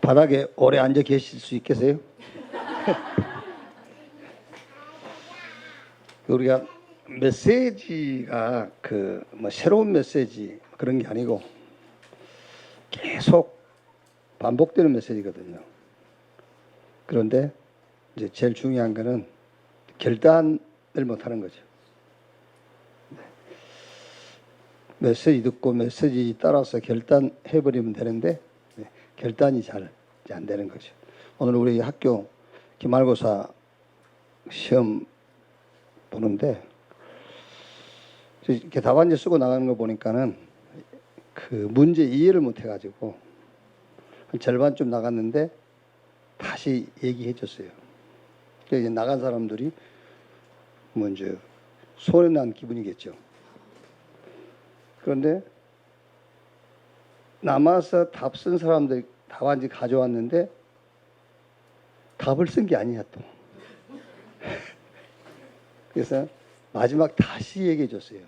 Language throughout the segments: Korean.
바닥에 오래 앉아 계실 수 있겠어요? 우리가 메시지가 뭐 새로운 메시지 그런 게 아니고 계속 반복되는 메시지거든요. 그런데 이제 제일 중요한 거는 결단을 못 하는 거죠. 메시지 듣고 메시지 따라서 결단해버리면 되는데 결단이 잘 안 되는 거죠. 오늘 우리 학교 기말고사 시험 보는데 이렇게 답안지 쓰고 나가는 거 보니까는 그 문제 이해를 못 해가지고 한 절반쯤 나갔는데 다시 얘기해 줬어요. 그래서 나간 사람들이 먼저 손해 난 기분이겠죠. 그런데 남아서 답 쓴 사람들 답안지 가져왔는데 답을 쓴 게 아니야 또. 그래서 마지막 다시 얘기해 줬어요.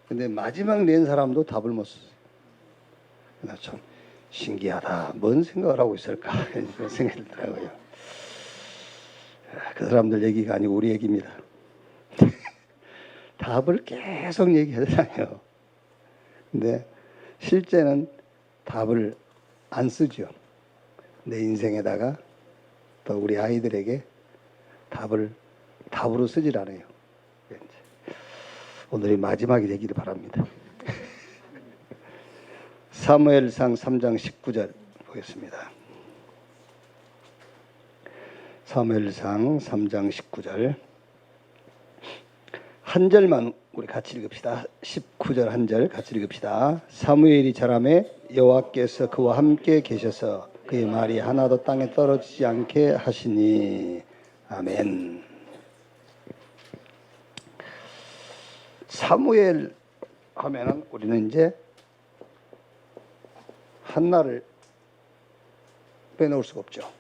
근데 마지막 낸 사람도 답을 못 썼어요. 나 참 신기하다. 뭔 생각을 하고 있을까? 그런 생각이 들더라고요. 그 사람들 얘기가 아니고 우리 얘기입니다. 답을 계속 얘기하더라고요. 근데 실제는 답을 안 쓰죠. 내 인생에다가 또 우리 아이들에게 답으로 쓰질 않아요. 오늘이 마지막이 되기를 바랍니다. 사무엘상 3장 19절 보겠습니다. 사무엘상 3장 19절 한 절만 우리 같이 읽읍시다. 19절 한 절 같이 읽읍시다. 사무엘이 자라매 여호와께서 그와 함께 계셔서 그의 말이 하나도 땅에 떨어지지 않게 하시니. 아멘. 사무엘 하면은 우리는 이제 한나를 빼놓을 수가 없죠.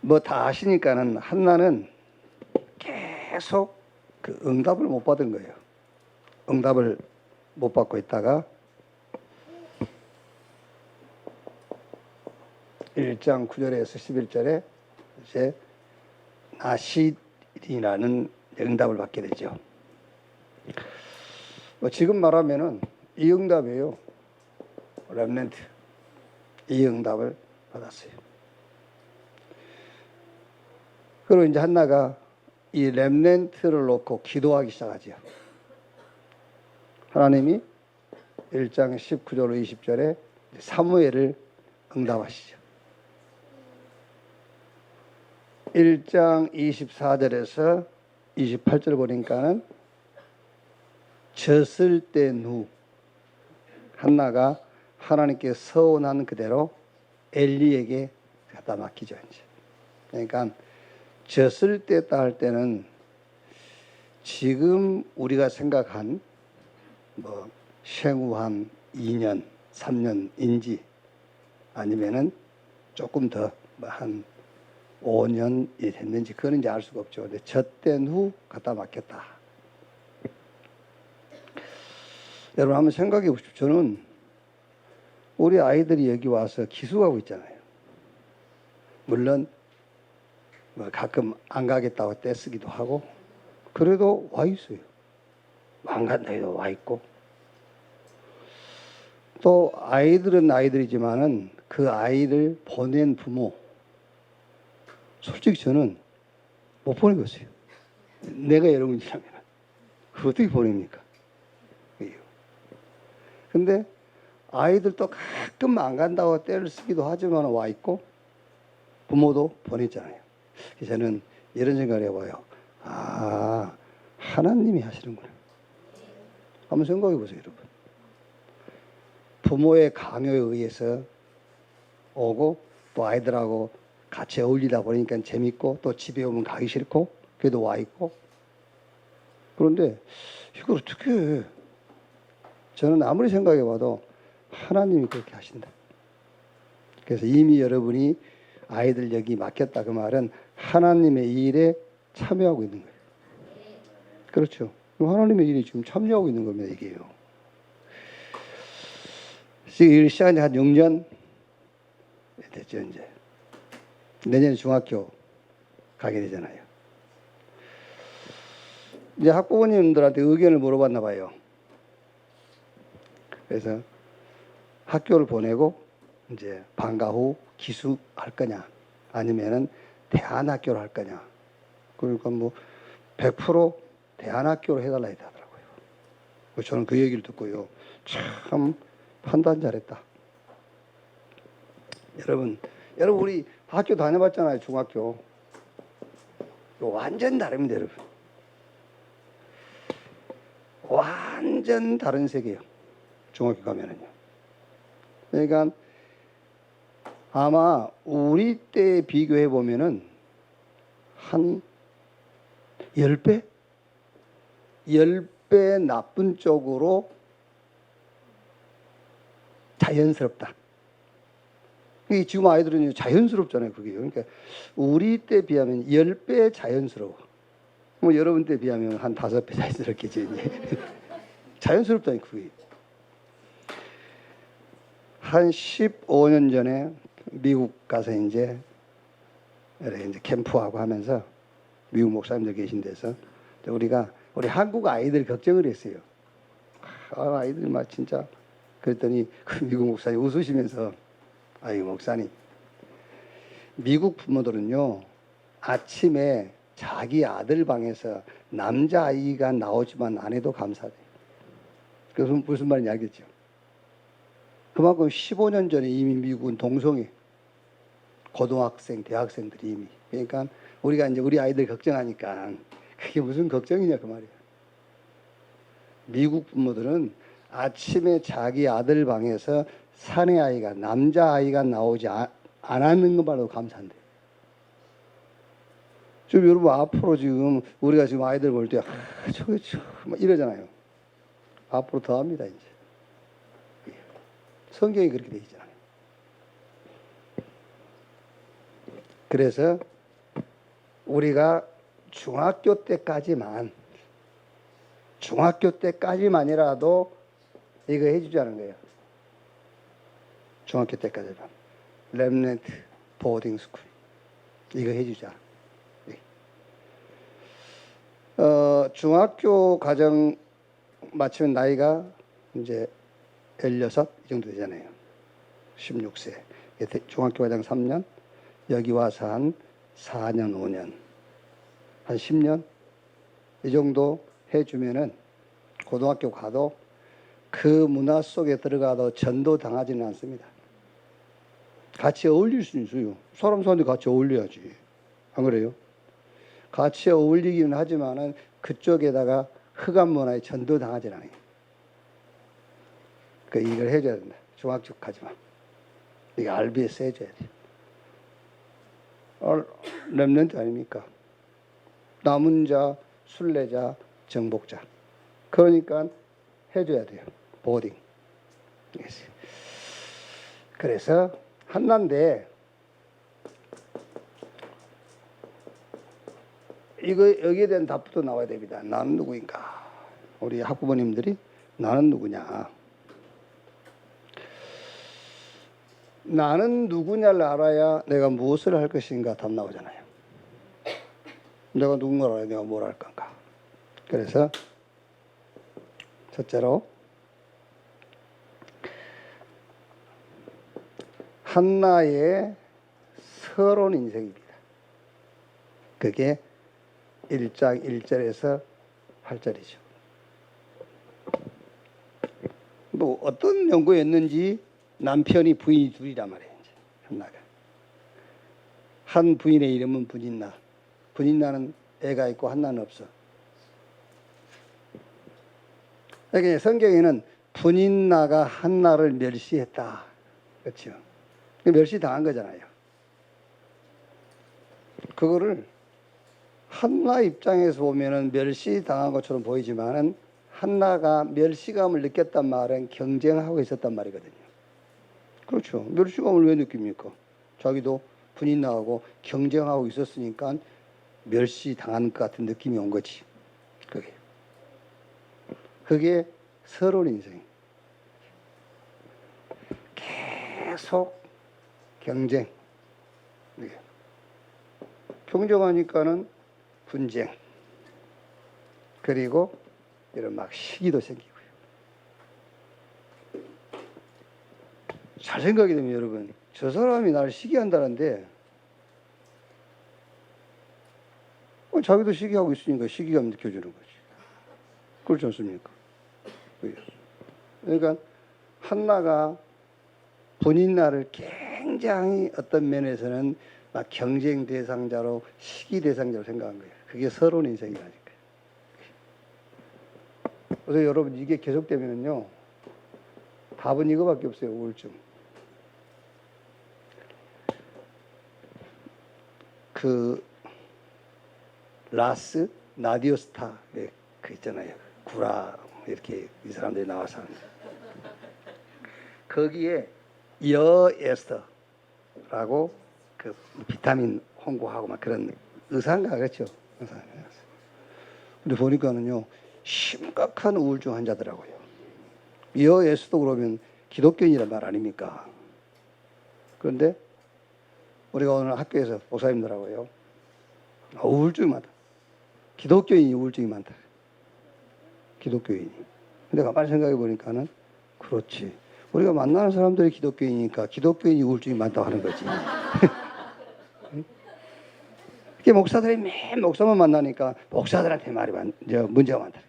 뭐 다 아시니까는 한나는 계속 그 응답을 못 받은 거예요. 응답을 못 받고 있다가 1장 9절에서 11절에 이제 나실이라는 응답을 받게 되죠. 뭐 지금 말하면은 이 응답이에요. 렘넌트. 이 응답을 받았어요. 그리고 이제 한나가 이 렘넌트를 놓고 기도하기 시작하죠. 하나님이 1장 19절 20절에 사무엘을 응답하시죠. 1장 24절에서 28절 보니까는 젖을 땐 후 한나가 하나님께 서원한 그대로 엘리에게 갖다 맡기죠. 이제. 그러니까 젖을 뗐다 할 때는 지금 우리가 생각한 뭐 생후 한 2년, 3년인지 아니면은 조금 더 한 5년이 됐는지 그건 이제 알 수가 없죠. 근데 젖된 후 갖다 맡겼다. 여러분 한번 생각해 보십시오. 저는 우리 아이들이 여기 와서 기숙하고 있잖아요. 물론 뭐 가끔 안 가겠다고 떼쓰기도 하고 그래도 와 있어요. 안 간다 해도 와 있고 또 아이들은 아이들이지만은 그 아이를 보낸 부모 솔직히 저는 못 보내겠어요. 내가 여러분이라면 어떻게 보냅니까? 근데 아이들도 가끔 안 간다고 떼를 쓰기도 하지만 와 있고 부모도 보냈잖아요. 저는 이런 생각을 해봐요. 아, 하나님이 하시는구나. 한번 생각해 보세요, 여러분. 부모의 강요에 의해서 오고 또 아이들하고 같이 어울리다 보니까 재밌고 또 집에 오면 가기 싫고 그래도 와 있고 그런데 이걸 어떻게 해? 저는 아무리 생각해 봐도 하나님이 그렇게 하신다. 그래서 이미 여러분이 아이들 여기 맡겼다 그 말은 하나님의 일에 참여하고 있는 거예요. 그렇죠. 하나님의 일에 지금 참여하고 있는 겁니다, 이게요. 지금 시간이 한 6년 됐죠. 이제 내년 중학교 가게 되잖아요. 이제 학부모님들한테 의견을 물어봤나 봐요. 그래서 학교를 보내고 이제 방과 후 기숙할 거냐 아니면은 대안학교를 할 거냐. 그러니까 뭐 100% 대안학교로 해달라 하더라고요. 저는 그 얘기를 듣고요. 참 판단 잘했다. 여러분 우리 학교 다녀봤잖아요. 중학교. 완전 다릅니다, 여러분. 완전 다른 세계예요. 중학교 가면은요. 그러니까 아마 우리 때 비교해 보면은 한 10배? 10배 나쁜 쪽으로 자연스럽다. 지금 아이들은 자연스럽잖아요, 그게. 그러니까 우리 때 비하면 10배 자연스러워. 뭐 여러분 때 비하면 한 5배 자연스럽겠지, 이제. 자연스럽다니, 그게. 한 15년 전에 미국 가서 이제 캠프하고 하면서 미국 목사님들 계신 데서 우리 한국 아이들 걱정을 했어요. 아이들 막 진짜. 그랬더니 그 미국 목사님 웃으시면서 아이고 목사님, 미국 부모들은요 아침에 자기 아들 방에서 남자아이가 나오지만 안 해도 감사돼요. 그래서 무슨 말인지 알겠죠? 그만큼 15년 전에 이미 미국은 동성애, 고등학생, 대학생들이 이미. 그러니까 우리가 이제 우리 아이들 걱정하니까 그게 무슨 걱정이냐 그 말이에요. 미국 부모들은 아침에 자기 아들 방에서 사내 아이가, 남자아이가 나오지 않았는 것만으로도 감사한대요. 지금 여러분 앞으로 지금 우리가 지금 아이들 볼 때 저거 막 이러잖아요. 앞으로 더 합니다 이제. 성경이 그렇게 되어 있잖아요. 그래서 우리가 중학교 때까지만이라도 이거 해주자는 거예요. 중학교 때까지만. 렘넌트 보딩 스쿨. 이거 해주자. 중학교 과정 마치면 나이가 이제 16, 이 정도 되잖아요. 16세. 중학교 과정 3년, 여기 와서 한 4년, 5년, 한 10년 이 정도 해주면은 고등학교 가도 그 문화 속에 들어가도 전도 당하지는 않습니다. 같이 어울릴 수 있어요. 사람들한테 같이 어울려야지. 안 그래요? 같이 어울리기는 하지만은 그쪽에다가 흑암 문화에 전도 당하지는 않아요. 이걸 해줘야 된다. 중학교까지만. 이게 RBS 해줘야 돼요. 렘넌트 아닙니까? 남은 자, 순례자, 정복자. 그러니까 해줘야 돼요. 보딩. 그래서 한나인데 이거 여기에 대한 답부터 나와야 됩니다. 나는 누구인가? 우리 학부모님들이 나는 누구냐? 나는 누구냐를 알아야 내가 무엇을 할 것인가 답 나오잖아요. 내가 누군가를 알아야 내가 뭘 할 건가? 그래서 첫째로 한나의 서러운 인생입니다. 그게 1장 1절에서 8절이죠. 뭐 어떤 연구였는지 남편이 부인이 둘이란 말이에요. 한나가. 한 부인의 이름은 분인나. 분인나는 애가 있고 한나는 없어. 그러니까 성경에는 분인나가 한나를 멸시했다. 그렇죠? 멸시당한 거잖아요. 그거를 한나 입장에서 보면은 멸시당한 것처럼 보이지만은 한나가 멸시감을 느꼈단 말은 경쟁하고 있었단 말이거든요. 그렇죠. 멸시감을 왜 느낍니까? 자기도 분인나하고 경쟁하고 있었으니까 멸시당한 것 같은 느낌이 온 거지. 그게 서러운 인생. 계속 경쟁. 경쟁하니까는 분쟁. 그리고 이런 막 시기도 생기고요. 잘 생각이 되면 여러분, 저 사람이 나를 시기한다는데 자기도 시기하고 있으니까 시기감 느껴지는 거지. 그렇지 않습니까? 그러니까 한나가 본인 나를 굉장히 어떤 면에서는 막 경쟁 대상자로 시기 대상자로 생각한 거예요. 그게 서러운 인생이라니까요. 그래서 여러분 이게 계속되면요, 답은 이거밖에 없어요. 우울증. 그 라스 나디오스타 그 있잖아요. 구라 이렇게 이 사람들이 나와서 하는 거기에 여에스터라고 그 비타민 홍보하고 막 그런 의사인가 그렇죠. 의사. 근데 보니까는요 심각한 우울증 환자더라고요. 여에스터 그러면 기독교인이란 말 아닙니까? 그런데 우리가 오늘 학교에서 목사님들하고요, 우울증이 많다. 기독교인이 우울증이 많다. 기독교인이. 근데 가만히 생각해 보니까는 그렇지. 우리가 만나는 사람들이 기독교인이니까 기독교인이 우울증이 많다고 하는 거지. 이게 목사들이 매일 목사만 만나니까 목사들한테 문제가 많다.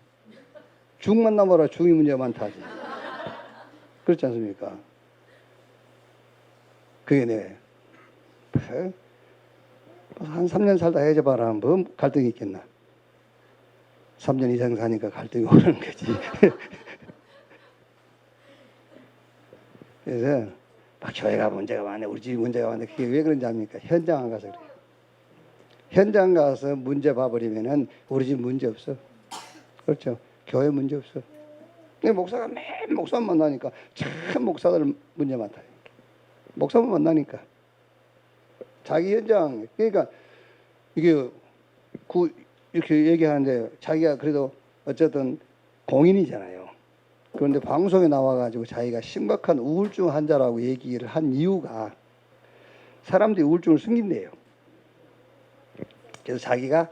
중 만나봐라 중이 문제가 많다지. 그렇지 않습니까? 그게 네. 한 3년 살다 헤어져봐라. 뭐 갈등이 있겠나. 3년 이상 사니까 갈등이 오는 거지. 그래서 막 교회가 문제가 많네, 우리 집이 문제가 많네. 그게 왜 그런지 압니까? 현장 안 가서 그래요. 현장 가서 문제 봐버리면은 우리 집 문제 없어. 그렇죠? 교회 문제 없어. 근데 목사가 매일 목사만 만나니까 참 목사들 문제 많다. 목사만 만나니까 자기 현장, 그러니까 이게 이렇게 얘기하는데 자기가 그래도 어쨌든 공인이잖아요. 그런데 방송에 나와가지고 자기가 심각한 우울증 환자라고 얘기를 한 이유가 사람들이 우울증을 숨긴대요. 그래서 자기가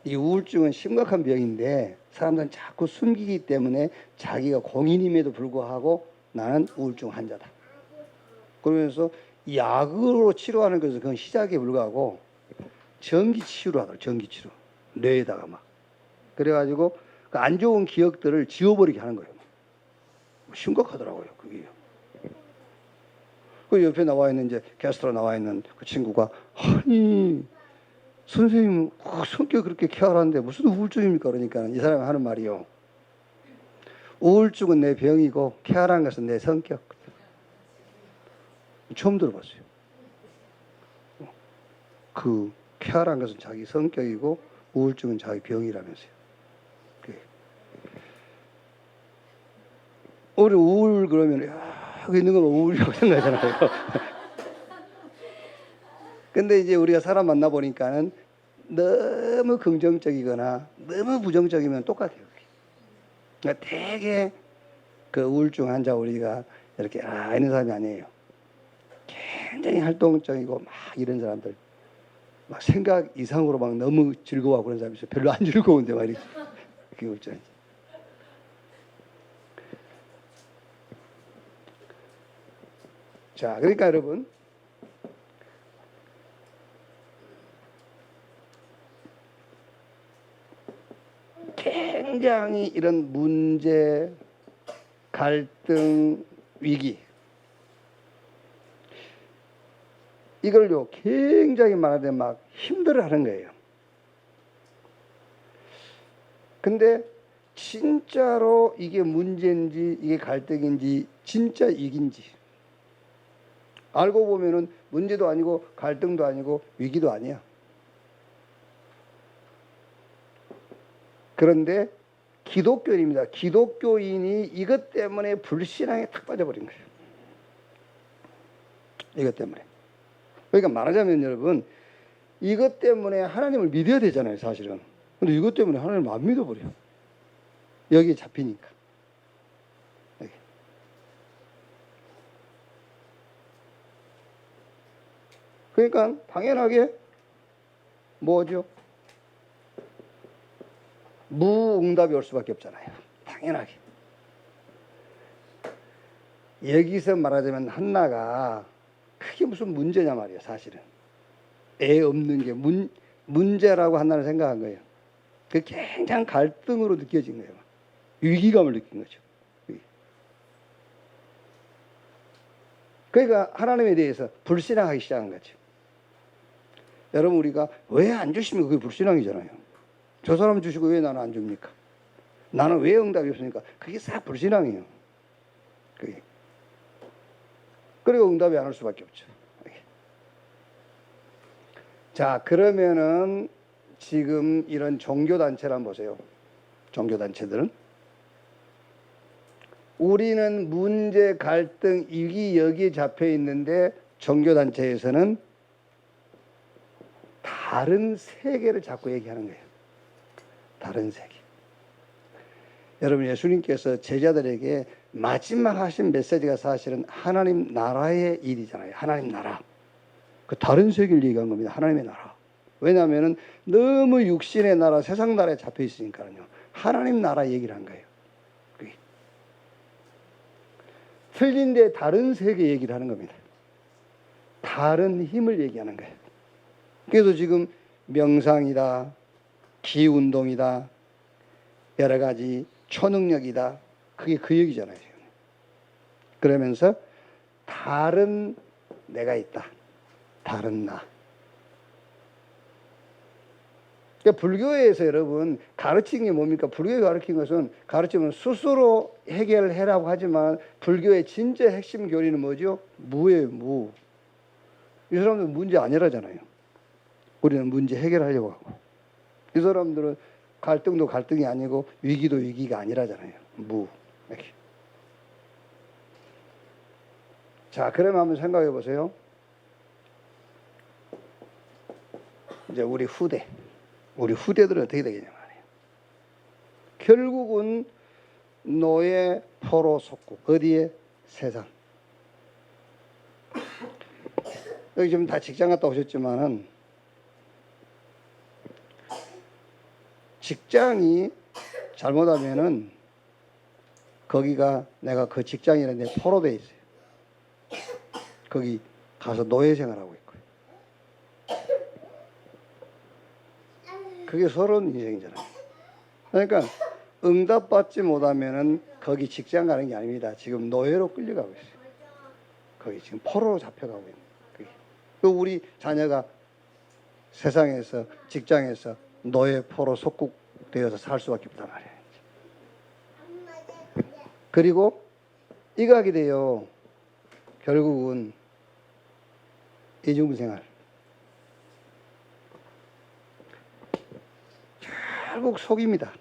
이 우울증은 심각한 병인데 사람들은 자꾸 숨기기 때문에 자기가 공인임에도 불구하고 나는 우울증 환자다. 그러면서 약으로 치료하는 것은 그건 시작에 불과하고 전기 치료를 하더라고요. 전기 치료. 뇌에다가 막. 그래가지고 그 안 좋은 기억들을 지워버리게 하는 거예요. 심각하더라고요. 그게. 그 옆에 나와 있는 이제 게스트로 나와 있는 그 친구가 아니 선생님 성격 그렇게 쾌활한데 무슨 우울증입니까? 그러니까 이 사람이 하는 말이요. 우울증은 내 병이고 쾌활한 것은 내 성격. 처음 들어봤어요. 그 쾌활한 것은 자기 성격이고 우울증은 자기 병이라면서요. 우리 우울 그러면 여기 있는 건 우울이라고 생각하잖아요. 근데 이제 우리가 사람 만나 보니까는 너무 긍정적이거나 너무 부정적이면 똑같아요. 그러니까 되게 그 우울증 환자 우리가 이렇게 있는 사람이 아니에요. 굉장히 활동적이고 막 이런 사람들, 막 생각 이상으로 막 너무 즐거워하고 그런 사람이 있어요. 별로 안 즐거운데 말이지. 그게 우울증이지. 자, 그러니까 여러분, 굉장히 이런 문제, 갈등, 위기, 이걸요 굉장히 많은데 막 힘들어하는 거예요. 근데 진짜로 이게 문제인지 이게 갈등인지 진짜 위기인지 알고 보면은 문제도 아니고 갈등도 아니고 위기도 아니야. 그런데 기독교인입니다. 기독교인이 이것 때문에 불신앙에 탁 빠져버린 거예요. 이것 때문에. 그러니까 말하자면 여러분, 이것 때문에 하나님을 믿어야 되잖아요, 사실은. 근데 이것 때문에 하나님을 안 믿어버려. 여기에 잡히니까. 여기. 그러니까 당연하게 뭐죠? 무응답이 올 수밖에 없잖아요. 당연하게. 여기서 말하자면 한나가 그게 무슨 문제냐 말이에요. 사실은 애 없는 게 문제라고 한나는 생각한 거예요. 그 굉장한 갈등으로 느껴진 거예요. 위기감을 느낀 거죠. 그러니까 하나님에 대해서 불신앙하기 시작한 거죠. 여러분, 우리가 왜 안 주시면 그게 불신앙이잖아요. 저 사람 주시고 왜 나는 안 줍니까? 나는 왜 응답이 없습니까? 그게 싹 불신앙이에요. 그게. 그리고 응답이 안 올 수밖에 없죠. 자, 그러면은 지금 이런 종교단체를 한번 보세요. 종교단체들은 우리는 문제, 갈등, 위기 여기에 잡혀 있는데 종교단체에서는 다른 세계를 자꾸 얘기하는 거예요. 다른 세계. 여러분, 예수님께서 제자들에게 마지막 하신 메시지가 사실은 하나님 나라의 일이잖아요. 하나님 나라. 그 다른 세계를 얘기한 겁니다. 하나님의 나라. 왜냐하면 너무 육신의 나라, 세상 나라에 잡혀 있으니까요. 하나님 나라 얘기를 한 거예요. 틀린데 다른 세계 얘기를 하는 겁니다. 다른 힘을 얘기하는 거예요. 그래서 지금 명상이다, 기운동이다, 여러 가지 초능력이다. 그게 그 얘기잖아요. 그러면서 다른 내가 있다. 다른 나. 그러니까 불교에서 여러분 가르친 게 뭡니까? 불교에 가르친 것은 가르치면 스스로 해결해라고 하지만 불교의 진짜 핵심 교리는 뭐죠? 무예요, 무. 이 사람들은 문제 아니라잖아요. 우리는 문제 해결하려고 하고. 이 사람들은 갈등도 갈등이 아니고 위기도 위기가 아니라잖아요. 무. 이렇게. 자, 그러면 한번 생각해 보세요. 이제 우리 후대들은 어떻게 되겠냐 말이에요. 결국은 노예 포로 속국. 어디에? 세상. 여기 지금 다 직장 갔다 오셨지만은 직장이 잘못하면은 거기가 내가 그 직장이라는데 포로 돼 있어요. 거기 가서 노예 생활하고 있고요. 그게 서러운 인생이잖아요. 그러니까 응답받지 못하면은 거기 직장 가는 게 아닙니다. 지금 노예로 끌려가고 있어요. 거기 지금 포로로 잡혀가고 있는 거예요. 또 우리 자녀가 세상에서 직장에서 노예 포로 속국되어서 살 수밖에 없단 말이에요. 그리고 이거 하게 돼요. 결국은 이중생활. 결국 속입니다.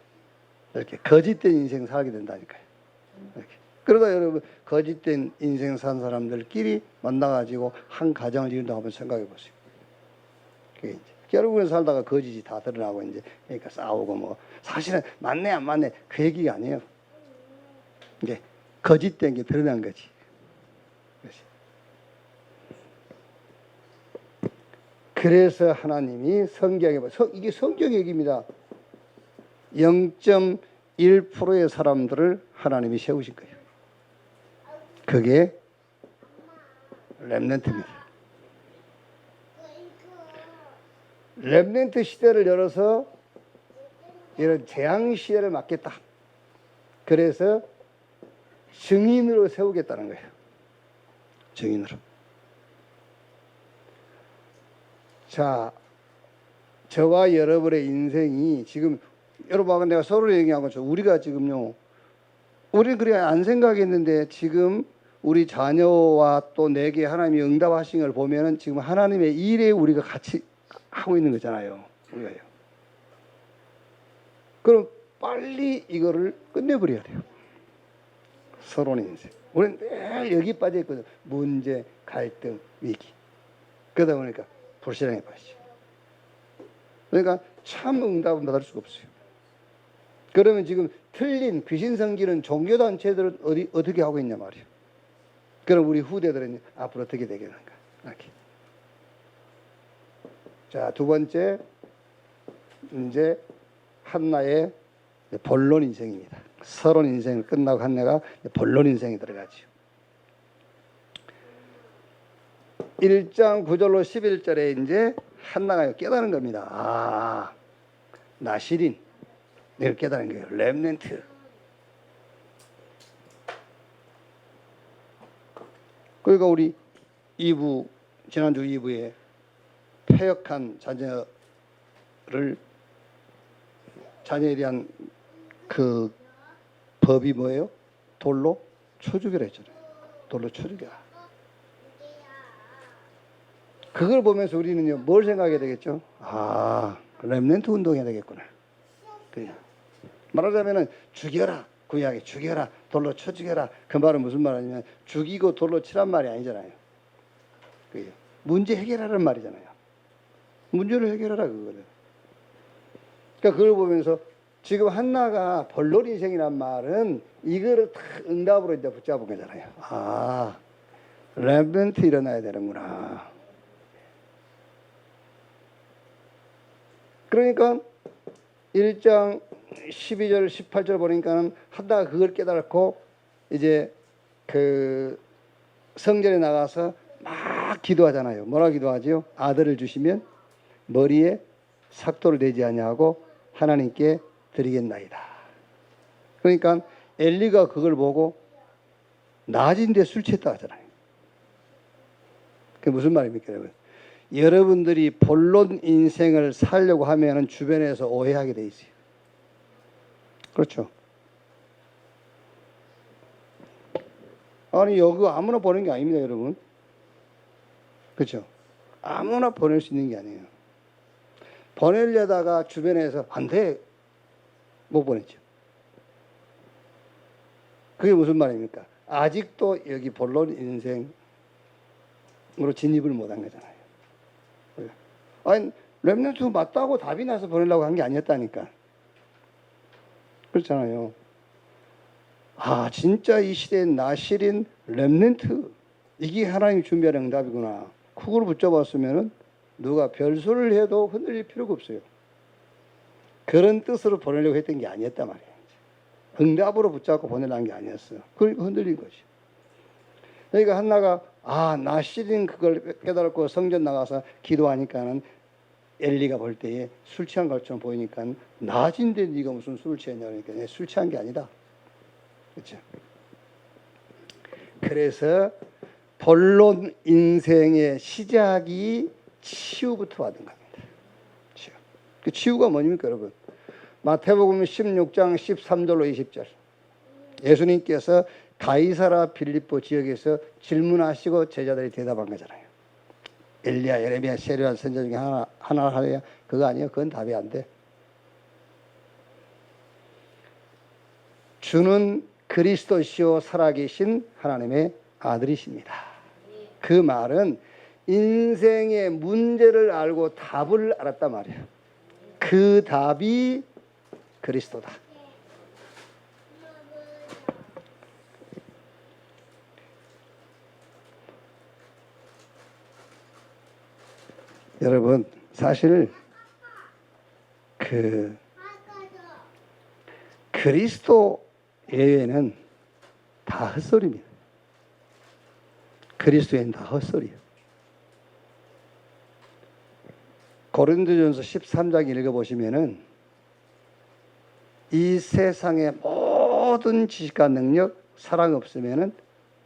이렇게 거짓된 인생 살게 된다니까요. 이렇게. 그러다 여러분 거짓된 인생 산 사람들끼리 만나가지고 한 가정을 이룬다고 한번 생각해 보세요. 그게 이제 결국은 살다가 거짓이 다 드러나고 이제 그러니까 싸우고 뭐 사실은 맞네 안 맞네 그 얘기가 아니에요. 이게 거짓된 게 드러난 거지. 그래서 하나님이 성경에 이게 성경 얘기입니다. 0.1%의 사람들을 하나님이 세우신 거예요. 그게 렘넌트입니다. 렘넌트 시대를 열어서 이런 재앙 시대를 막겠다. 그래서 증인으로 세우겠다는 거예요. 증인으로. 자, 저와 여러분의 인생이 지금 여러분 내가 서로 얘기한 것처럼 우리가 지금요. 우리는 그래 안 생각했는데 지금 우리 자녀와 또 내게 하나님이 응답하신 걸 보면은 지금 하나님의 일에 우리가 같이 하고 있는 거잖아요. 우리가요. 그럼 빨리 이거를 끝내버려야 돼요. 서로의 인생. 우리는 늘 여기 빠져 있거든. 문제, 갈등, 위기. 그러다 보니까 불신앙에 빠지죠. 그러니까 참 응답은 받을 수가 없어요. 그러면 지금 틀린 귀신 섬기는 종교단체들은 어떻게 하고 있냐 말이에요. 그럼 우리 후대들은 앞으로 어떻게 되겠는가. 이렇게. 자, 두 번째 이제 한나의 본론 인생입니다. 서론 인생을 끝나고 한나가 본론 인생에 들어가죠. 1장 9절로 11절에 이제 한나가 깨달은 겁니다. 아, 나시린. 내가 깨달은 거예요. 렘넌트. 그러니까 우리 2부, 지난주 2부에 패역한 자녀에 대한 그 법이 뭐예요? 돌로 쳐 죽이라 했잖아요. 돌로 쳐 죽여라. 그걸 보면서 우리는요, 뭘 생각해야 되겠죠? 아, 렘넌트 운동해야 되겠구나. 말하자면은 죽여라. 구약에 죽여라. 돌로 쳐 죽여라. 그 말은 무슨 말이냐면 죽이고 돌로 치란 말이 아니잖아요. 문제 해결하라는 말이잖아요. 문제를 해결하라 그거는. 그러니까 그걸 보면서 지금 한나가 본론 인생이란 말은 이거를 다 응답으로 이제 붙잡은 거잖아요. 아, 렘넌트 일어나야 되는구나. 그러니까 1장 12절 18절 보니까는 한나가 그걸 깨달고 이제 그 성전에 나가서 막 기도하잖아요. 뭐라 기도하지요? 아들을 주시면 머리에 삭도를 내지 아니하고 하나님께 드리겠나이다. 그러니까 엘리가 그걸 보고 낮인데 술 취했다 하잖아요. 그게 무슨 말입니까, 여러분? 여러분들이 본론 인생을 살려고 하면은 주변에서 오해하게 돼 있어요. 그렇죠? 아니, 여기 아무나 보낸 게 아닙니다, 여러분. 그렇죠? 아무나 보낼 수 있는 게 아니에요. 보내려다가 주변에서 안 돼. 못 보냈죠. 그게 무슨 말입니까? 아직도 여기 본론 인생으로 진입을 못한 거잖아요. 아니, 렘넌트 맞다고 답이 나서 보내려고 한 게 아니었다니까. 그렇잖아요. 아, 진짜 이 시대엔 나실인 렘넌트. 이게 하나님이 준비하는 응답이구나. 그걸 붙잡았으면은 누가 별소를 해도 흔들릴 필요가 없어요. 그런 뜻으로 보내려고 했던 게 아니었단 말이에요. 응답으로 붙잡고 보내려는 게 아니었어요. 그러니까 흔들린 거지. 그러니까 한나가 아, 나실인 그걸 깨달았고 성전 나가서 기도하니까는 엘리가 볼 때에 술 취한 것처럼 보이니까 낮인데 네가 무슨 술을 취했냐 그러니까 술 취한 게 아니다. 그렇죠? 그래서 본론 인생의 시작이 치유부터 받은 겁니다. 치유. 그 치유가 뭐입니까, 여러분? 마태복음 16장 13절로 20절. 예수님께서 가이사라 빌립보 지역에서 질문하시고 제자들이 대답한 거잖아요. 엘리야, 예레미야, 세례요한 선지자 중에 하나 하래야 그거 아니에요? 그건 답이 안 돼. 주는 그리스도시요 살아계신 하나님의 아들이십니다. 그 말은 인생의 문제를 알고 답을 알았단 말이에요. 그 답이 그리스도다. 여러분, 사실 그리스도 외에는 다 헛소리입니다. 그리스도에는 다 헛소리예요. 고린도전서 13장 읽어보시면은 이 세상의 모든 지식과 능력, 사랑 없으면은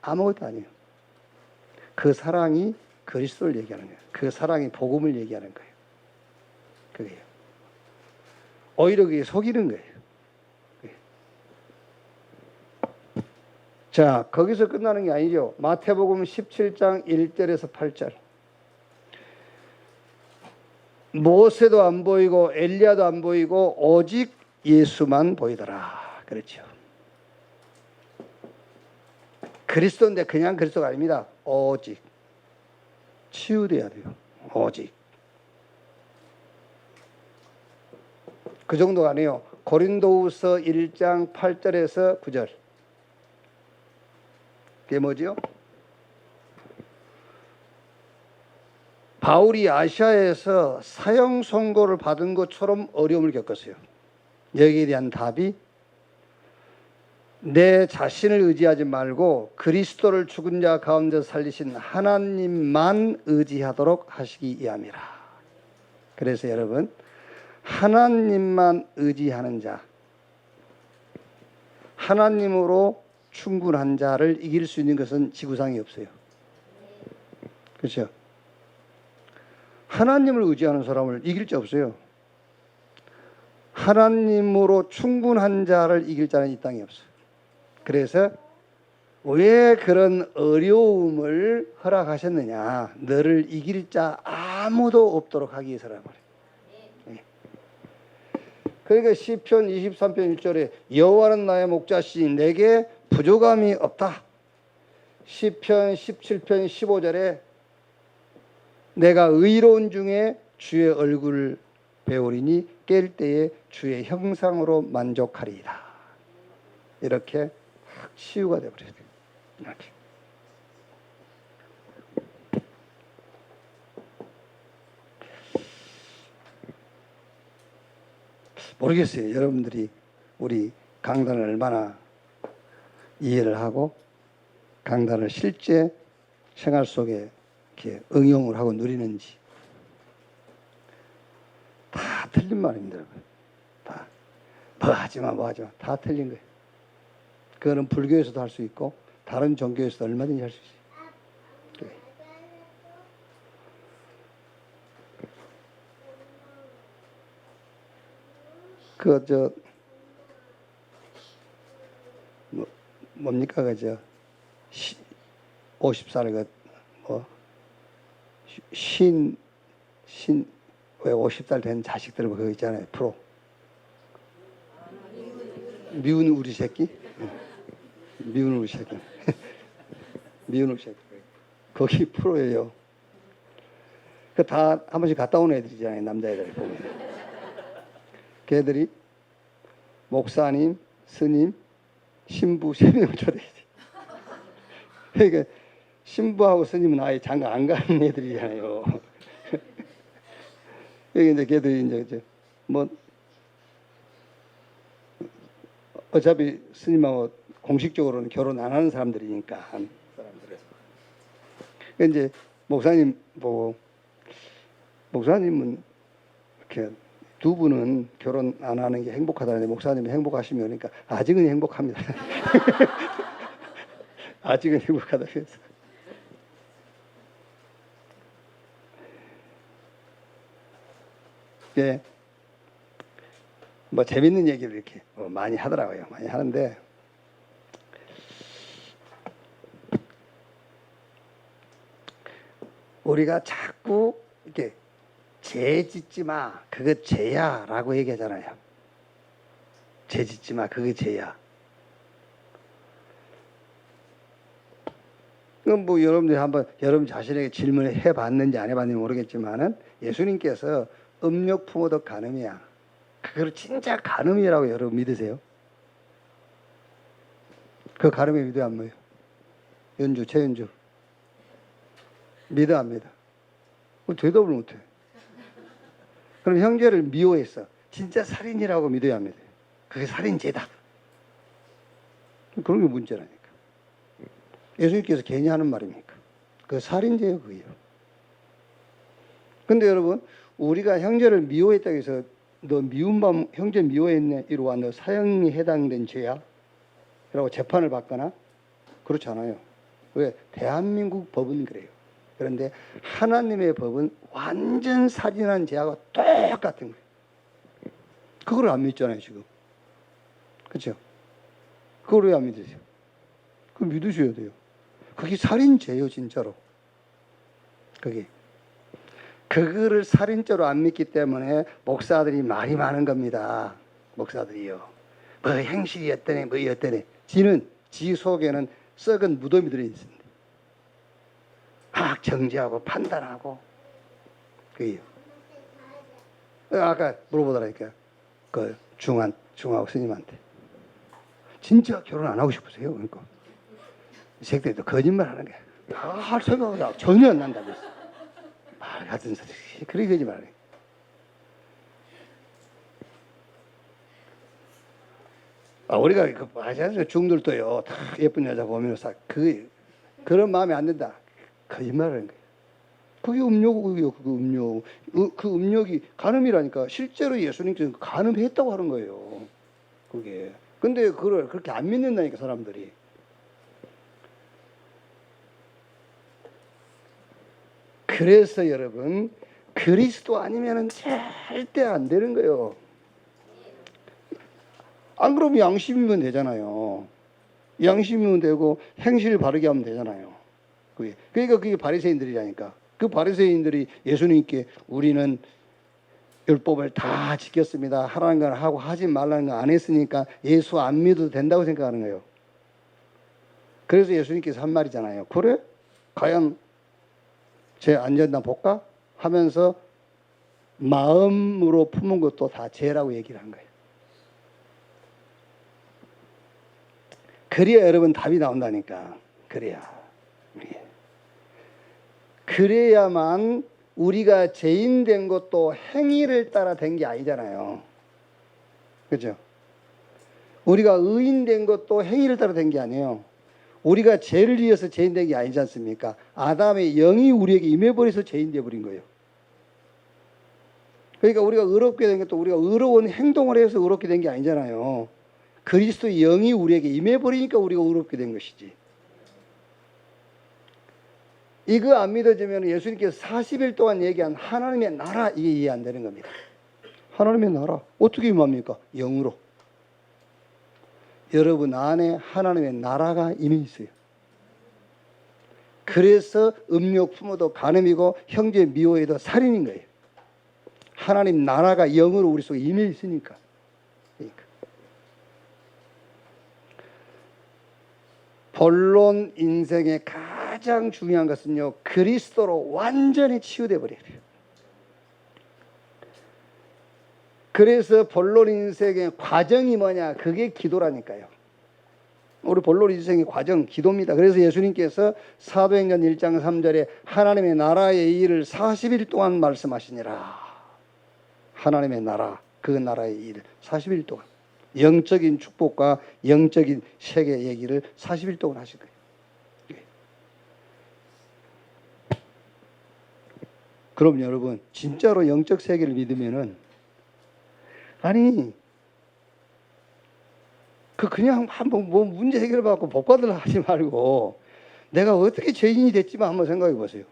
아무것도 아니에요. 그 사랑이 그리스도를 얘기하는 거예요. 그 사랑이 복음을 얘기하는 거예요. 그게요. 오히려 그게 속이는 거예요. 자, 거기서 끝나는 게 아니죠. 마태복음 17장 1절에서 8절. 모세도 안 보이고 엘리야도 안 보이고 오직 예수만 보이더라. 그렇죠. 그리스도인데 그냥 그리스도가 아닙니다. 오직. 치유돼야 돼요. 오직. 그 정도가 아니에요. 고린도후서 1장 8절에서 9절. 그게 뭐죠? 바울이 아시아에서 사형 선고를 받은 것처럼 어려움을 겪었어요. 여기에 대한 답이 내 자신을 의지하지 말고 그리스도를 죽은 자 가운데 살리신 하나님만 의지하도록 하시기 위함이라. 그래서 여러분, 하나님만 의지하는 자, 하나님으로 충분한 자를 이길 수 있는 것은 지구상에 없어요. 그렇죠? 하나님을 의지하는 사람을 이길 자 없어요. 하나님으로 충분한 자를 이길 자는 이 땅에 없어요. 그래서 왜 그런 어려움을 허락하셨느냐? 너를 이길 자 아무도 없도록 하기 위해서란 말이에요. 그러니까 시편 23편 1절에 여호와는 나의 목자시니 내게 부족함이 없다. 시편 17편 15절에 내가 의로운 중에 주의 얼굴을 배우리니 깰 때에 주의 형상으로 만족하리이다. 이렇게 확 치유가 되어버려요. 이렇게. 모르겠어요. 여러분들이 우리 강단을 얼마나 이해를 하고 강단을 실제 생활 속에 이렇게 응용을 하고 누리는지. 다 틀린 말입니다, 여러분. 다. 뭐 하지마, 뭐 하지마. 다 틀린 거예요. 그거는 불교에서도 할 수 있고 다른 종교에서도 얼마든지 할 수 있어요. 뭡니까, 50살, 왜 50살 된 자식들 그거 있잖아요, 프로. 미운 우리 새끼? 미운 우리 새끼. 미운 우리 새끼. 거기 프로예요. 그 다 한 번씩 갔다 오는 애들이잖아요, 남자애들 보면. 걔들이 목사님, 스님, 신부 3명을 초대했어요. 그러니까 신부하고 스님은 아예 장가 안 가는 애들이잖아요. 여기 이제 걔들이 이제 뭐 어차피 스님하고 공식적으로는 결혼 안 하는 사람들이니까 한 사람들은. 그러니까 이제 목사님 보고 목사님은 이렇게 두 분은 결혼 안 하는 게 행복하다는데 목사님이 행복하시면 그러니까 아직은 행복합니다. 아직은 행복하다 그래서. 예. 뭐 재밌는 얘기를 이렇게 많이 하더라고요. 많이 하는데 우리가 자꾸 이렇게 죄 짓지 마, 그거 죄야라고 얘기하잖아요. 죄 짓지 마, 그게 죄야. 그럼 뭐 여러분들이 한번 여러분 자신에게 질문을 해봤는지 안 해봤는지 모르겠지만은 예수님께서 음욕 품어도 간음이야. 그걸 진짜 간음이라고 여러분 믿으세요? 그 간음에 믿어요, 안 믿어요? 연주, 최연주. 믿어, 안 믿어? 대답을 못해. 그럼 형제를 미워했어. 진짜 살인이라고 믿어야 합니다. 그게 살인죄다. 그런 게 문제라니까. 예수님께서 괜히 하는 말입니까? 그 살인죄예요, 그게요. 근데 여러분, 우리가 형제를 미워했다고 해서 너 미운 밤 형제 미워했네 이러고 너 사형에 해당된 죄야? 라고 재판을 받거나 그렇지 않아요. 왜? 대한민국 법은 그래요. 그런데 하나님의 법은 완전 살인한 죄하고 똑같은 거예요. 그걸 안 믿잖아요, 지금. 그렇죠? 그걸 왜 안 믿으세요? 그걸 믿으셔야 돼요. 그게 살인죄예요, 진짜로. 그게. 그거를 살인죄로 안 믿기 때문에 목사들이 말이 많은 겁니다. 목사들이요. 뭐 행실이 어떠네, 뭐 어떠네. 지 속에는 썩은 무덤이 들어있습니다. 막 정죄하고 판단하고. 그게요. 아까 물어보더라니까. 그 중하고 스님한테. 진짜 결혼 안 하고 싶으세요? 그러니까. 이 새끼들도 거짓말 하는 거야. 할 생각은 전혀 안 난다고 했어. 막 말 같은 소리. 그렇게 하지 말아요. 우리가 그 아시잖아요. 중들도요. 다 예쁜 여자 보면서 그런 마음이 안 든다. 거짓말하는 거예요. 그게 음욕이요. 그게 음욕. 그 음욕이 간음이라니까. 실제로 예수님께서 간음했다고 하는 거예요. 그게. 근데 그걸 그렇게 안 믿는다니까 사람들이. 그래서 여러분 그리스도 아니면은 절대 안 되는 거예요. 안 그러면 양심이면 되잖아요. 양심이면 되고 행실을 바르게 하면 되잖아요. 그러니까 그게 바리새인들이라니까. 그 바리새인들이 예수님께 우리는 율법을 다 지켰습니다. 하라는 걸 하고 하지 말라는 거 안 했으니까 예수 안 믿어도 된다고 생각하는 거예요. 그래서 예수님께서 한 말이잖아요. 그래? 과연 죄 안 졌나 볼까? 하면서 마음으로 품은 것도 다 죄라고 얘기를 한 거예요. 그래야 여러분 답이 나온다니까. 그래야만 우리가 죄인 된 것도 행위를 따라 된 게 아니잖아요. 그죠? 우리가 의인 된 것도 행위를 따라 된 게 아니에요. 우리가 죄를 지어서 죄인 된 게 아니지 않습니까? 아담의 영이 우리에게 임해버려서 죄인 되어버린 거예요. 그러니까 우리가 의롭게 된 것도 우리가 의로운 행동을 해서 의롭게 된 게 아니잖아요. 그리스도의 영이 우리에게 임해버리니까 우리가 의롭게 된 것이지. 이거 안 믿어지면 예수님께서 40일 동안 얘기한 하나님의 나라, 이게 이해 안 되는 겁니다. 하나님의 나라 어떻게 임합니까? 영으로. 여러분 안에 하나님의 나라가 임해 있어요. 그래서 음욕 품어도 간음이고 형제 미워해도 살인인 거예요. 하나님 나라가 영으로 우리 속에 임해 있으니까. 본론 인생의 가장 중요한 것은요, 그리스도로 완전히 치유돼 버려야 돼요. 그래서 본론 인생의 과정이 뭐냐? 그게 기도라니까요. 우리 본론 인생의 과정, 기도입니다. 그래서 예수님께서 사도행전 1장 3절에 하나님의 나라의 일을 40일 동안 말씀하시니라. 하나님의 나라, 그 나라의 일 40일 동안. 영적인 축복과 영적인 세계 얘기를 40일 동안 하실 거예요. 그럼 여러분 진짜로 영적 세계를 믿으면은 아니 그냥 한번 뭐 문제 해결받고 복 받으려 하지 말고 내가 어떻게 죄인이 됐지만 한번 생각해 보세요.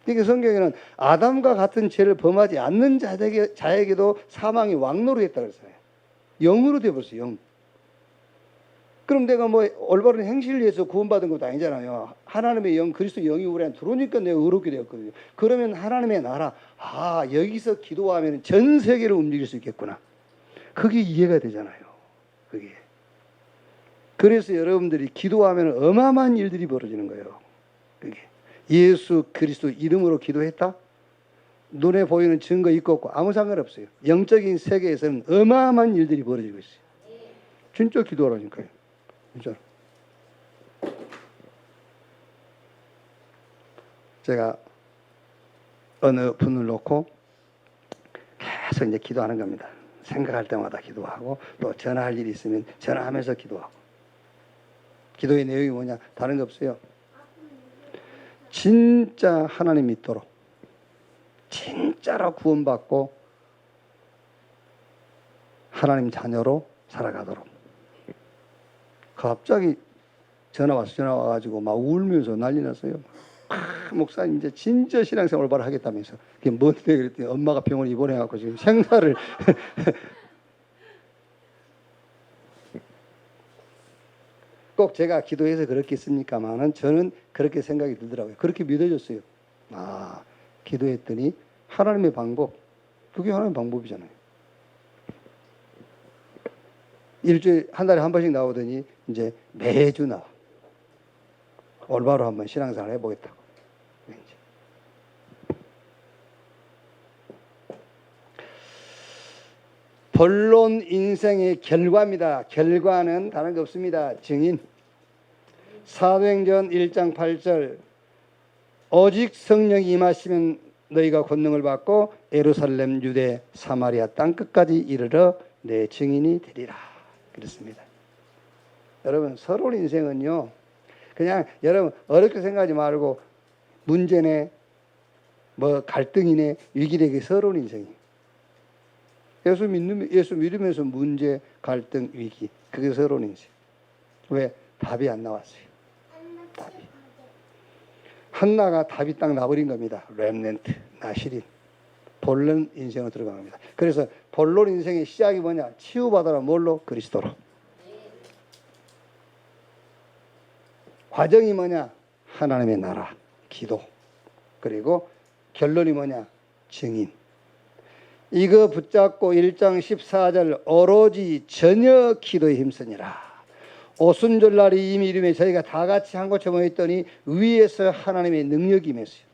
그러니까 성경에는 아담과 같은 죄를 범하지 않는 자에게도 사망이 왕노로 했다고 했어요. 영으로 되어버렸어요. 영. 그럼 내가 뭐 올바른 행실을 위해서 구원받은 것도 아니잖아요. 하나님의 영, 그리스도 영이 우리 안에 들어오니까 내가 의롭게 되었거든요. 그러면 하나님의 나라, 여기서 기도하면 전 세계를 움직일 수 있겠구나. 그게 이해가 되잖아요. 그게. 그래서 여러분들이 기도하면 어마어마한 일들이 벌어지는 거예요. 그게. 예수 그리스도 이름으로 기도했다? 눈에 보이는 증거 있고 없고 아무 상관없어요. 영적인 세계에서는 어마어마한 일들이 벌어지고 있어요. 진짜 기도하라니까요. 진짜. 제가 어느 분을 놓고 계속 이제 기도하는 겁니다. 생각할 때마다 기도하고 또 전화할 일이 있으면 전화하면서 기도하고. 기도의 내용이 뭐냐? 다른 거 없어요. 진짜 하나님 믿도록 진짜로 구원받고 하나님 자녀로 살아가도록. 갑자기 전화 와가지고 막 울면서 난리 났어요. 목사님 이제 진짜 신앙생활 올바로 하겠다면서. 그게 뭔데 그랬더니 엄마가 병원에 입원해갖고 지금 생사를 꼭 제가 기도해서 그렇겠습니까만은 저는 그렇게 생각이 들더라고요. 그렇게 믿어졌어요. 기도했더니 하나님의 방법, 그게 하나님의 방법이잖아요. 일주일 한 달에 한 번씩 나오더니 이제 매주 나와. 올바로 한번 신앙생활 해보겠다고. 본론 인생의 결과입니다. 결과는 다른 거 없습니다. 증인. 사도행전 1장 8절 오직 성령이 임하시면 너희가 권능을 받고 예루살렘, 유대, 사마리아 땅 끝까지 이르러 내 증인이 되리라. 그렇습니다. 여러분, 서론 인생은요, 그냥 여러분 어렵게 생각하지 말고 문제네, 뭐 갈등이네, 위기되기 서론 인생이에요. 예수 믿으면서 문제, 갈등, 위기, 그게 서론 인생. 왜? 답이 안 나왔어요. 답이. 한나가 답이 딱 나버린 겁니다. 렘넌트, 나시린. 본론 인생으로 들어간 겁니다. 그래서 본론 인생의 시작이 뭐냐? 치유받아라. 뭘로? 그리스도로. 과정이 뭐냐? 하나님의 나라, 기도. 그리고 결론이 뭐냐? 증인. 이거 붙잡고 1장 14절 오로지 전혀 기도에 힘쓰니라. 오순절날이 이미 이름에 저희가 다 같이 한 곳에 모였더니 위에서 하나님의 능력이 임했어요.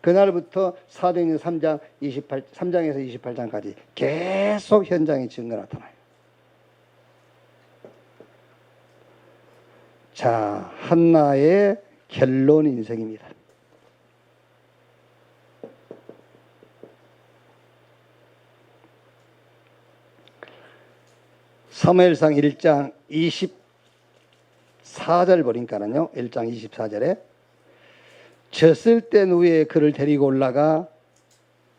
그날부터 사도행전 3장에서 28장까지 계속 현장에 증거 나타나요. 자, 한나의 결론 인생입니다. 사무엘상 1장 24절 보니까는요. 1장 24절에 젖을 땐 후에 그를 데리고 올라가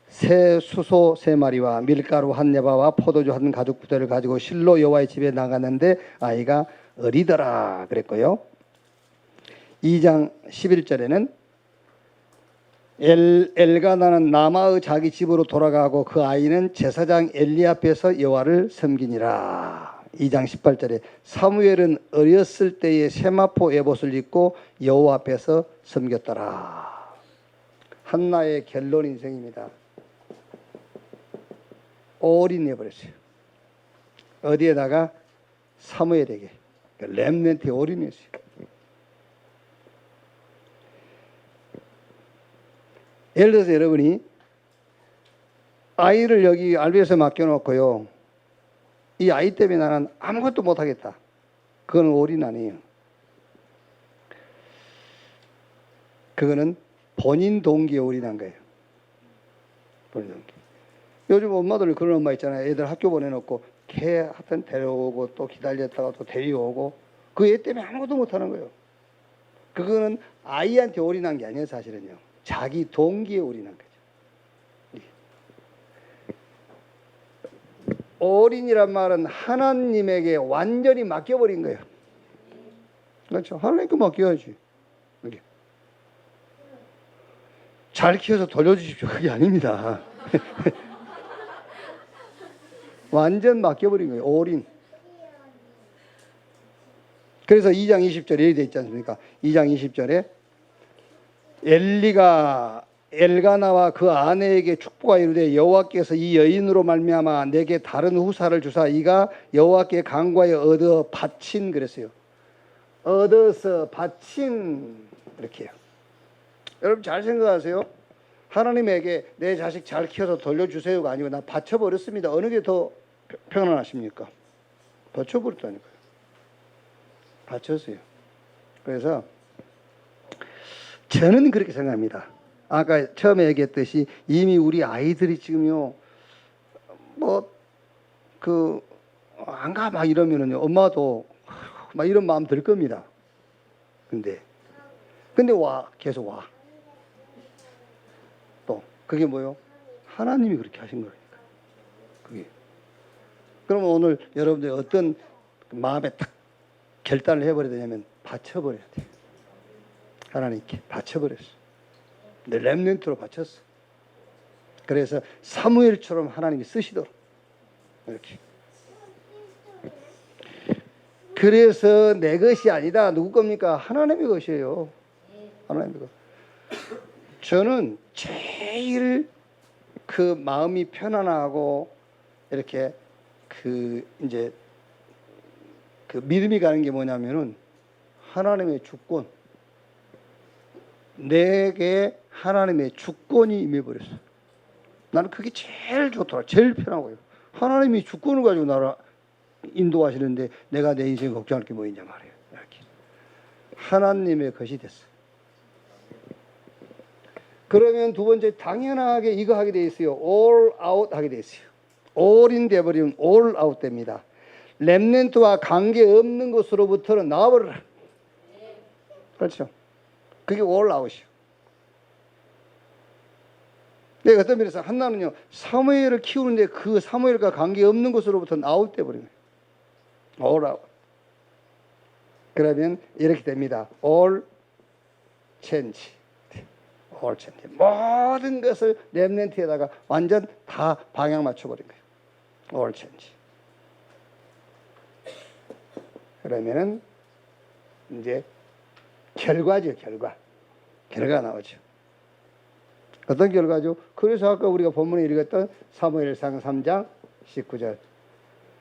새 수소 3마리와 밀가루 1네바와 포도주 1가죽부대를 가지고 실로 여호와의 집에 나갔는데 아이가 어리더라 그랬고요. 2장 11절에는 엘가나는 라마의 자기 집으로 돌아가고 그 아이는 제사장 엘리 앞에서 여호와를 섬기니라. 2장 18절에 사무엘은 어렸을 때에 세마포 에봇을 입고 여호와 앞에서 섬겼더라. 한나의 결론 인생입니다. 올인해버렸어요. 어디에다가? 사무엘에게. 렘넌트에 올인했어요. 예를 들어서 여러분이 아이를 여기 알비에서 맡겨놓고요. 이 아이 때문에 나는 아무것도 못하겠다. 그건 올인 아니에요. 그거는 본인 동기에 올인한 거예요. 본인 동기. 요즘 엄마들 그런 엄마 있잖아요. 애들 학교 보내놓고 걔 하여튼 데려오고 또 기다렸다가 또 데려오고 그 애 때문에 아무것도 못하는 거예요. 그거는 아이한테 올인한 게 아니에요. 사실은요. 자기 동기에 올인한 거죠. 올인이란 말은 하나님에게 완전히 맡겨버린 거예요. 그렇죠. 하나님께 맡겨야지. 이게. 잘 키워서 돌려주십시오. 그게 아닙니다. 완전 맡겨버린 거예요. 올인. 그래서 2장 20절에 이렇게 되어 있지 않습니까? 2장 20절에 엘리가 엘가나와 그 아내에게 축복하여 이르되 여호와께서 이 여인으로 말미암아 내게 다른 후사를 주사 이가 여호와께 간구하여 얻어 바친 그랬어요. 얻어서 바친 이렇게요. 여러분 잘 생각하세요. 하나님에게 내 자식 잘 키워서 돌려주세요가 아니고 나 바쳐버렸습니다. 어느 게 더 편안하십니까? 바쳐버렸다니까요. 바쳤어요. 그래서 저는 그렇게 생각합니다. 아까 처음에 얘기했듯이 이미 우리 아이들이 지금요, 안 가 막 이러면은요, 엄마도 막 이런 마음 들 겁니다. 근데 와, 계속 와. 또, 그게 뭐요? 하나님이 그렇게 하신 거니까. 그게. 그러면 오늘 여러분들 어떤 마음에 딱 결단을 해버려야 되냐면, 바쳐버려야 돼요. 하나님께 바쳐버렸어. 근데 렘넌트로 바쳤어. 그래서 사무엘처럼 하나님이 쓰시도록 이렇게. 그래서 내 것이 아니다. 누구 겁니까? 하나님의 것이에요. 하나님의 것. 저는 제일 그 마음이 편안하고 이렇게 이제 믿음이 가는 게 뭐냐면은 하나님의 주권. 내게 하나님의 주권이 임해버렸어. 나는 그게 제일 좋더라. 제일 편하고요. 하나님이 주권을 가지고 나를 인도하시는데 내가 내 인생 걱정할 게 뭐 있냐 말이에요. 이렇게. 하나님의 것이 됐어. 그러면 두 번째 당연하게 이거 하게 돼 있어요. all out 하게 돼 있어요. all인 돼버리면 all out 됩니다. 렘넌트와 관계없는 것으로부터는 나와버려라. 그렇죠. 그게 all out이요. 네, 어떤 면에서 한나는요, 사무엘을 키우는데 그 사무엘과 관계없는 것으로부터 아웃돼 버린 거예요. all out. 그러면 이렇게 됩니다. all change. all change. 모든 것을 렘넌트에다가 완전 다 방향 맞춰버린 거예요. all change. 그러면은 이제 결과죠, 결과. 결과가 나오죠. 어떤 결과죠? 그래서 아까 우리가 본문에 읽었던 사무엘상 3장 19절.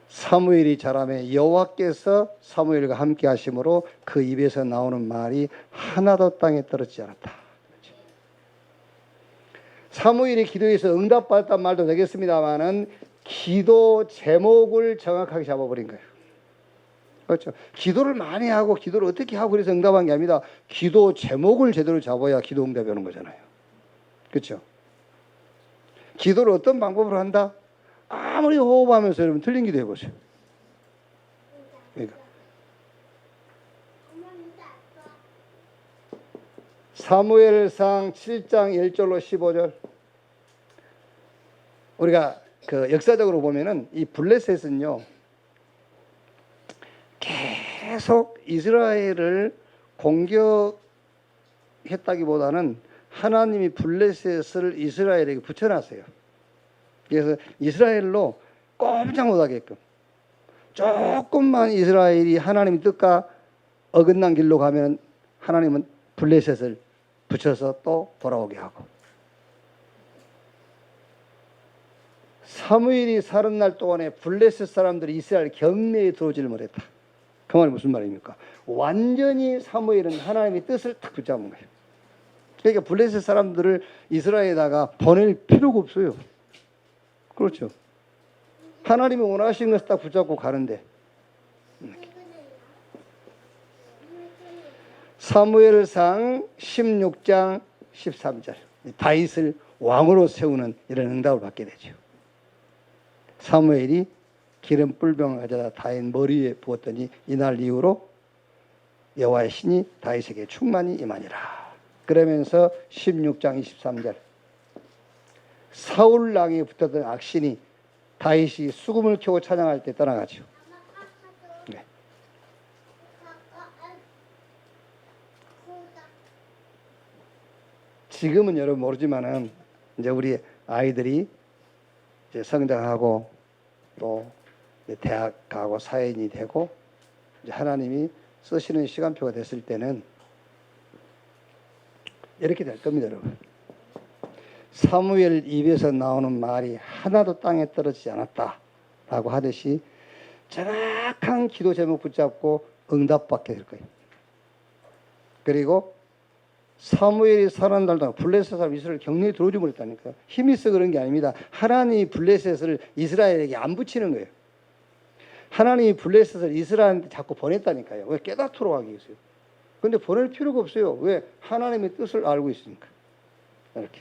사무엘이 자라매 여호와께서 사무엘과 함께 하심으로 그 입에서 나오는 말이 하나도 땅에 떨어지지 않았다. 사무엘이 기도에서 응답받았단 말도 되겠습니다만은 기도 제목을 정확하게 잡아버린 거예요. 그렇죠. 기도를 많이 하고 기도를 어떻게 하고 그래서 응답한 게 아닙니다. 기도 제목을 제대로 잡아야 기도 응답이 오는 거잖아요. 그렇죠. 기도를 어떤 방법으로 한다? 아무리 호흡하면서 여러분 틀린 기도 해보세요. 그러니까. 사무엘상 7장 1절로 15절. 우리가 그 역사적으로 보면은 이 블레셋은요, 계속 이스라엘을 공격했다기보다는 하나님이 블레셋을 이스라엘에게 붙여놨어요. 그래서 이스라엘로 꼼짝 못하게끔 조금만 이스라엘이 하나님의 뜻과 어긋난 길로 가면 하나님은 블레셋을 붙여서 또 돌아오게 하고, 사무엘이 사는 날 동안에 블레셋 사람들이 이스라엘 경내에 들어오지를 못했다. 그 말이 무슨 말입니까? 완전히 사무엘은 하나님의 뜻을 딱 붙잡은 거예요. 그러니까 블레셋 사람들을 이스라엘에다가 보낼 필요가 없어요. 그렇죠. 하나님이 원하시는 것을 딱 붙잡고 가는데. 사무엘상 16장 13절. 다윗을 왕으로 세우는 이런 응답을 받게 되죠. 사무엘이 기름 뿔병을 가져다 다윗 머리에 부었더니 이날 이후로 여호와의 신이 다윗에게 충만히 임하니라. 그러면서 16장 23절. 사울 왕에 붙었던 악신이 다윗이 수금을 켜고 찬양할 때 떠나가죠. 네. 지금은 여러분 모르지만은 이제 우리 아이들이 이제 성장하고 또 대학 가고 사회인이 되고 이제 하나님이 쓰시는 시간표가 됐을 때는 이렇게 될 겁니다, 여러분. 사무엘 입에서 나오는 말이 하나도 땅에 떨어지지 않았다라고 하듯이 정확한 기도 제목 붙잡고 응답받게 될 거예요. 그리고 사무엘이 살아난 날 동안 블레셋 사람 이스라엘 경내에 들어오지 못했다니까요. 힘이 있어 그런 게 아닙니다. 하나님이 블레셋을 이스라엘에게 안 붙이는 거예요. 하나님이 블레셋을 이스라엘한테 자꾸 보냈다니까요. 왜? 깨닫도록 하기 위해서요. 그런데 보낼 필요가 없어요. 왜? 하나님의 뜻을 알고 있으니까. 이렇게.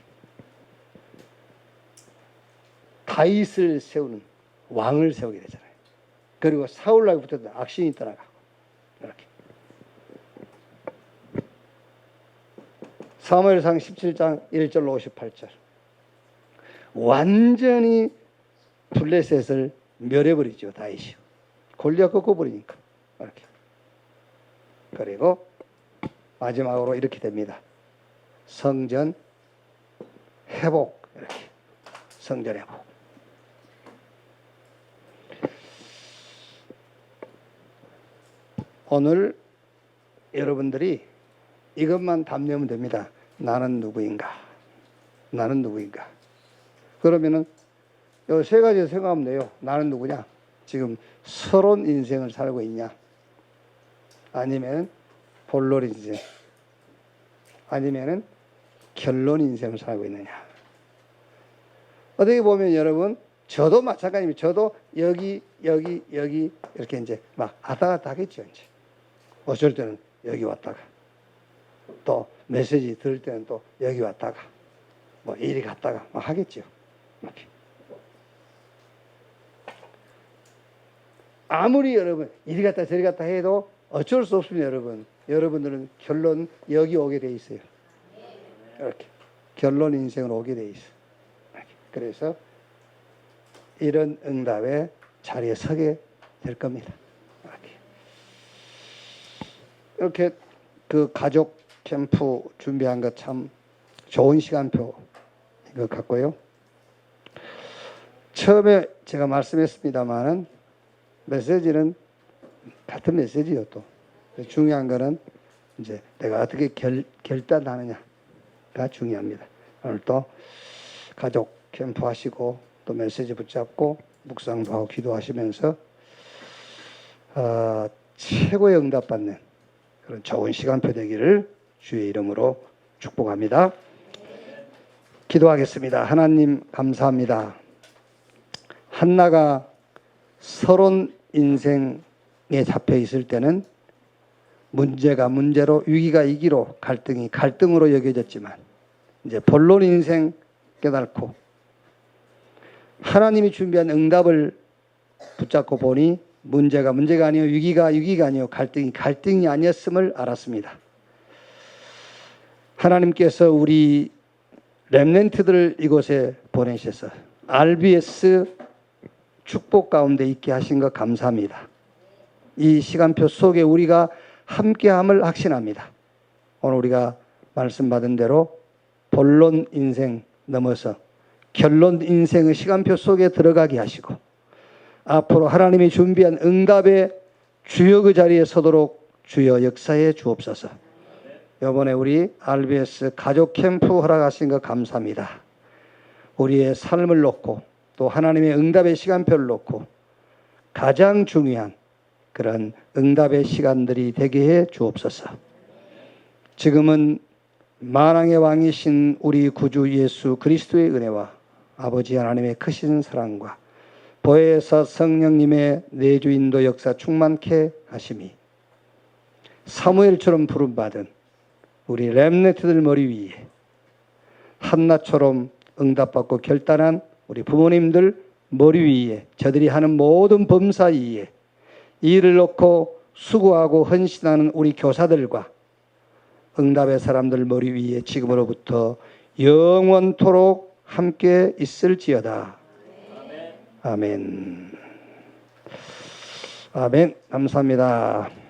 다윗을 세우는 왕을 세우게 되잖아요. 그리고 사울에게 붙었던 악신이 떠나가고 이렇게. 사무엘상 17장 1절로 58절. 완전히 블레셋을 멸해버리죠, 다윗이. 골리앗 꺾어버리니까. 이렇게. 그리고 마지막으로 이렇게 됩니다. 성전 회복. 이렇게. 성전 회복. 오늘 여러분들이 이것만 담으면 됩니다. 나는 누구인가? 나는 누구인가? 그러면은 이 세 가지 생각하면 돼요. 나는 누구냐? 지금 서론 인생을 살고 있냐? 아니면 본론 인생? 아니면은 결론 인생을 살고 있느냐? 어떻게 보면 여러분, 저도 마찬가지입니다. 저도 여기 이렇게 이제 막 왔다 갔다 하겠죠. 이제 어쩔 때는 여기 왔다가 또 메시지 들을 때는 또 여기 왔다가 뭐 이리 갔다가 막 하겠죠. 이렇게. 아무리 여러분 이리 갔다 저리 갔다 해도 어쩔 수 없습니다. 여러분들은 결론 여기 오게 돼 있어요. 이렇게 결론 인생으로 오게 돼 있어요. 그래서 이런 응답의 자리에 서게 될 겁니다. 이렇게 그 가족 캠프 준비한 것 참 좋은 시간표 이거 같고요. 처음에 제가 말씀했습니다만은 메시지는 같은 메시지요. 또 중요한 거는 이제 내가 어떻게 결단하느냐가 중요합니다. 오늘 또 가족 캠프 하시고 또 메시지 붙잡고 묵상도 하고 기도하시면서 최고의 응답받는 그런 좋은 시간표 되기를 주의 이름으로 축복합니다. 기도하겠습니다. 하나님 감사합니다. 한나가 서론 인생에 잡혀 있을 때는 문제가 문제로 위기가 위기로 갈등이 갈등으로 여겨졌지만 이제 본론 인생 깨닫고 하나님이 준비한 응답을 붙잡고 보니 문제가 문제가 아니요 위기가 위기가 아니요 갈등이 아니었음을 알았습니다. 하나님께서 우리 렘넌트들을 이곳에 보내셔서 RBS 축복 가운데 있게 하신 것 감사합니다. 이 시간표 속에 우리가 함께함을 확신합니다. 오늘 우리가 말씀받은 대로 본론 인생 넘어서 결론 인생의 시간표 속에 들어가게 하시고 앞으로 하나님이 준비한 응답의 주요 그 자리에 서도록 주여 역사해 주옵소서. 이번에 우리 RBS 가족 캠프 허락하신 것 감사합니다. 우리의 삶을 놓고 또 하나님의 응답의 시간표를 놓고 가장 중요한 그런 응답의 시간들이 되게 해 주옵소서. 지금은 만왕의 왕이신 우리 구주 예수 그리스도의 은혜와 아버지 하나님의 크신 사랑과 보혜사 성령님의 내주인도 역사 충만케 하심이 사무엘처럼 부름받은 우리 렘넌트들 머리 위에 한나처럼 응답받고 결단한 우리 부모님들 머리 위에 저들이 하는 모든 범사 위에 일을 놓고 수고하고 헌신하는 우리 교사들과 응답의 사람들 머리 위에 지금으로부터 영원토록 함께 있을지어다. 아멘. 아멘. 감사합니다.